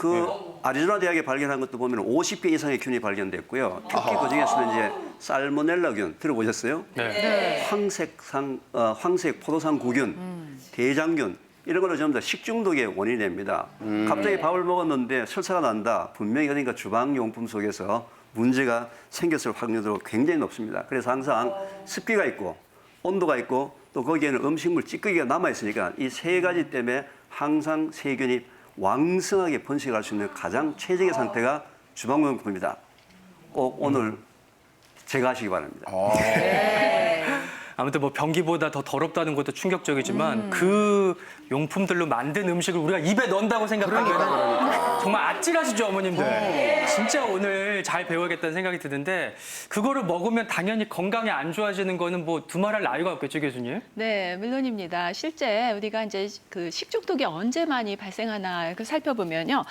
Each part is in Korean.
그 아리조나 대학에 발견한 것도 보면 50개 이상의 균이 발견됐고요. 특히 그중에서는 이제 살모넬라균 들어보셨어요? 네. 황색 포도상 구균, 대장균 이런 걸로 전부 다 식중독의 원인이 됩니다. 갑자기 밥을 먹었는데 설사가 난다. 분명히 어딘가 주방용품 속에서 문제가 생겼을 확률도 굉장히 높습니다. 그래서 항상 습기가 있고 온도가 있고 또 거기에는 음식물 찌꺼기가 남아있으니까 이 세 가지 때문에 항상 세균이 왕성하게 번식할 수 있는 가장 최적의 상태가 주방용품입니다. 꼭 오늘 제가 하시기 바랍니다. 아무튼 뭐 변기보다 더 더럽다는 것도 충격적이지만 그 용품들로 만든 음식을 우리가 입에 넣는다고 생각하면 정말 아찔하시죠, 어머님들. 진짜 오늘 잘 배워야겠다는 생각이 드는데 그거를 먹으면 당연히 건강에 안 좋아지는 거는 뭐 두말할 나위가 없겠죠, 교수님? 네, 물론입니다. 실제 우리가 이제 그 식중독이 언제 많이 발생하나 살펴보면요.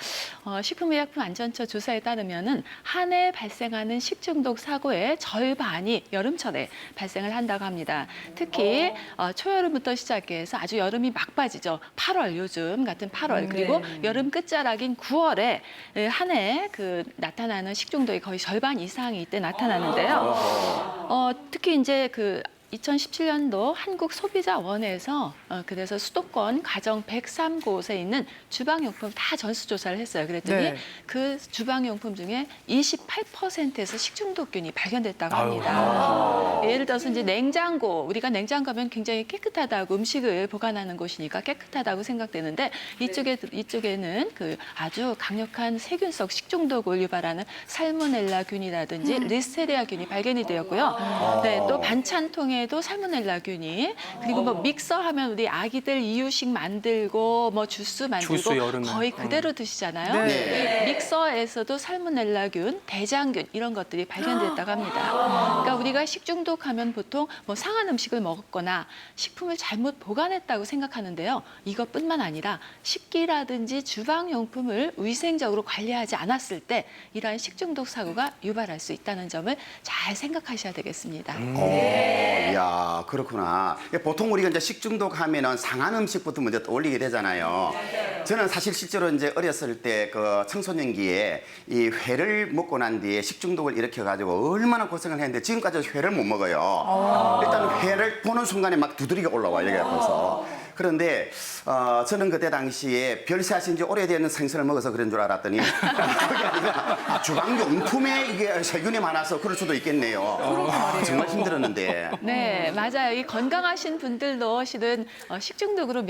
식품의약품안전처 조사에 따르면은 한 해 발생하는 식중독 사고의 절반이 여름철에 발생을 한다고 합니다. 특히 초여름부터 시작해서 아주 여름이 막바지죠. 8월 요즘 같은 8월 그리고 여름 끝자락인 9월에 한 해 그 나타나는 식중독이 거의 절반 이상이 이때 나타나는데요. 특히 이제 그 2017년도 한국소비자원에서 그래서 수도권 가정 103곳에 있는 주방용품 다 전수조사를 했어요. 그랬더니 그 주방용품 중에 28%에서 식중독균이 발견됐다고 합니다. 예를 들어서 이제 냉장고, 우리가 냉장고 하면 굉장히 깨끗하다고 음식을 보관하는 곳이니까 깨끗하다고 생각되는데 이쪽에는 그 아주 강력한 세균성 식중독을 유발하는 살모넬라균이라든지 리스테리아균이 발견이 되었고요. 네, 또 반찬통에 도 살모넬라균이 그리고 뭐 믹서하면 우리 아기들 이유식 만들고 뭐 주스 만들고 거의 그대로 드시잖아요. 믹서에서도 살모넬라균, 대장균 이런 것들이 발견됐다고 합니다. 그러니까 우리가 식중독하면 보통 뭐 상한 음식을 먹었거나 식품을 잘못 보관했다고 생각하는데요. 이것뿐만 아니라 식기라든지 주방용품을 위생적으로 관리하지 않았을 때 이러한 식중독 사고가 유발할 수 있다는 점을 잘 생각하셔야 되겠습니다. 이야, 그렇구나. 보통 우리가 이제 식중독 하면은 상한 음식부터 먼저 떠올리게 되잖아요. 저는 사실 실제로 이제 어렸을 때 그 청소년기에 이 회를 먹고 난 뒤에 식중독을 일으켜가지고 얼마나 고생을 했는데 지금까지 회를 못 먹어요. 일단 회를 보는 순간에 막 두드리가 올라와요, 여기 앞에서. 그런데 저는 그때 당시에 별세하신 지 오래된 생선을 먹어서 그런 줄 알았더니 그게 아니라 주방용품에 이게 세균이 많아서 그럴 수도 있겠네요. 정말 힘들었는데. 네, 맞아요. 이 건강하신 분들도 실은 식중독으로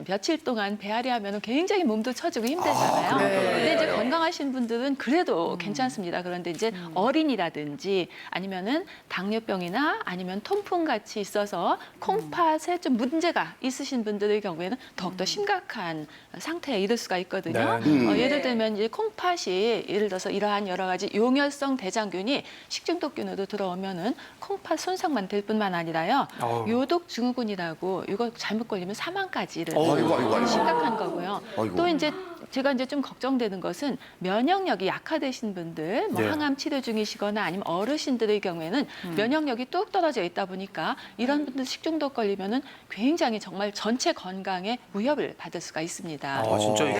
며칠 동안 배앓이 하면 굉장히 몸도 처지고 힘들잖아요. 근데 이제 건강하신 분들은 그래도 괜찮습니다. 그런데 이제 어린이라든지 아니면은 당뇨병이나 아니면 통풍 같이 있어서 콩팥에 좀 문제가 있으신 분들의 경우에는 더욱더 심각한 상태에 이를 수가 있거든요. 예를 들면 이제 콩팥이 예를 들어서 이러한 여러 가지 용혈성 대장균이 식중독균으로 들어오면은 콩팥 손상만 될 뿐만 아니라요. 요독 증후군이라고 이거 잘못 걸리면 사망까지 이르는 심각한 거고요. 또 이제 제가 이제 좀 걱정되는 것은 면역력이 약화되신 분들, 뭐 항암 치료 중이시거나 아니면 어르신들의 경우에는 면역력이 뚝 떨어져 있다 보니까 이런 분들 식중독 걸리면은 굉장히 정말 전체 건강에 위협을 받을 수가 있습니다. 진짜